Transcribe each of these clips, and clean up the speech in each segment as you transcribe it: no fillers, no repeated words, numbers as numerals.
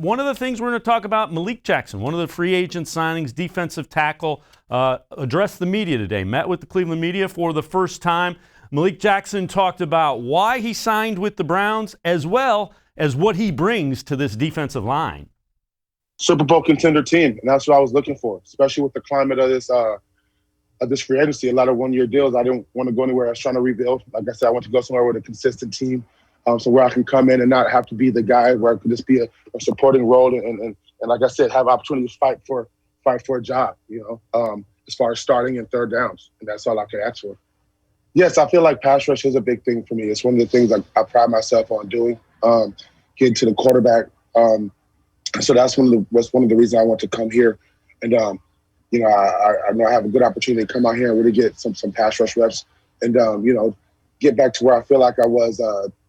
One of the things we're going to talk about, Malik Jackson, one of the free agent signings, defensive tackle, addressed the media today, met with the Cleveland media for the first time. Malik Jackson talked about why he signed with the Browns as well as what he brings to this defensive line. Super Bowl contender team, and that's what I was looking for, especially with the climate of this free agency. A lot of one-year deals. I didn't want to go anywhere. I was trying to rebuild. Like I said, I want to go somewhere with a consistent team, so where I can come in and not have to be the guy, where I could just be a supporting role, and like I said, have opportunity to fight for a job. As far as starting and third downs, and that's all I could ask for. Yes, I feel like pass rush is a big thing for me. It's one of the things I pride myself on doing, getting to the quarterback. So that's one of the reasons I want to come here, and I know I have a good opportunity to come out here and really get some pass rush reps, and get back to where I feel like I was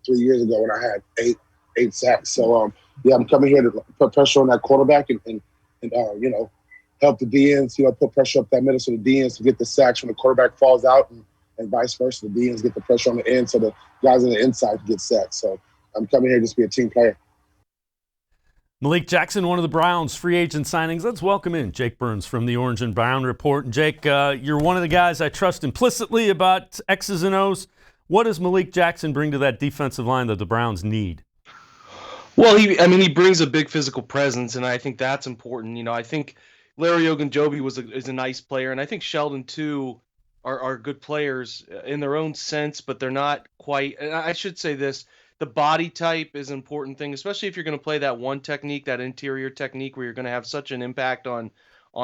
3 years ago when I had eight sacks. So I'm coming here to put pressure on that quarterback and help the DNs, put pressure up that middle so the DNs to get the sacks when the quarterback falls out, and vice versa. The DNs get the pressure on the end so the guys on the inside can get sacks. So I'm coming here just to be a team player. Malik Jackson, one of the Browns' free agent signings. Let's welcome in Jake Burns from the Orange and Brown Report. And Jake, you're one of the guys I trust implicitly about X's and O's. What does Malik Jackson bring to that defensive line that the Browns need? Well, he brings a big physical presence, and I think that's important. I think Larry Ogunjobi is a nice player, and I think Sheldon too are good players in their own sense, but they're not quite. And I should say this. The body type is an important thing, especially if you're going to play that one technique, that interior technique, where you're going to have such an impact on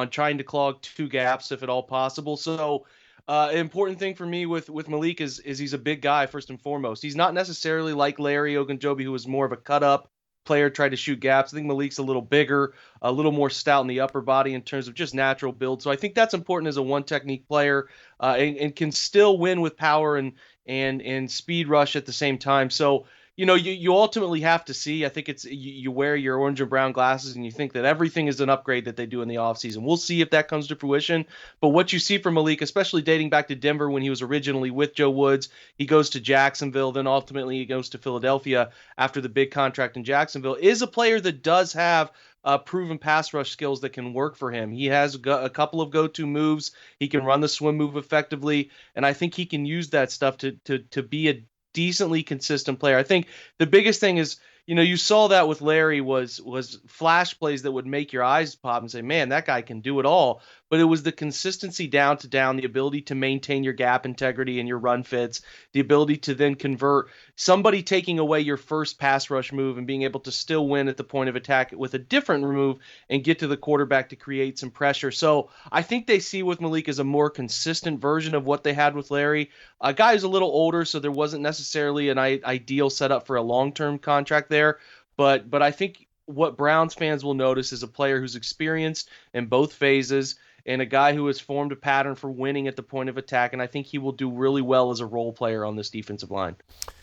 trying to clog two gaps, if at all possible. So an important thing for me with Malik is he's a big guy, first and foremost. He's not necessarily like Larry Ogunjobi, who was more of a cut-up player, tried to shoot gaps. I think Malik's a little bigger, a little more stout in the upper body in terms of just natural build. So I think that's important as a one-technique player, and can still win with power and speed rush at the same time. So you ultimately have to see. I think it's you wear your orange and brown glasses and you think that everything is an upgrade that they do in the offseason. We'll see if that comes to fruition. But what you see from Malik, especially dating back to Denver when he was originally with Joe Woods, he goes to Jacksonville, then ultimately he goes to Philadelphia after the big contract in Jacksonville, is a player that does have proven pass rush skills that can work for him. He has a couple of go-to moves. He can run the swim move effectively, and I think he can use that stuff to be a decently consistent player. I think the biggest thing is, you saw that with Larry was flash plays that would make your eyes pop and say, man, that guy can do it all. But it was the consistency down to down, the ability to maintain your gap integrity and your run fits, the ability to then convert somebody taking away your first pass rush move and being able to still win at the point of attack with a different move and get to the quarterback to create some pressure. So I think they see with Malik as a more consistent version of what they had with Larry. A guy who's a little older, so there wasn't necessarily an ideal setup for a long-term contract there. But I think what Browns fans will notice is a player who's experienced in both phases and a guy who has formed a pattern for winning at the point of attack. And I think he will do really well as a role player on this defensive line.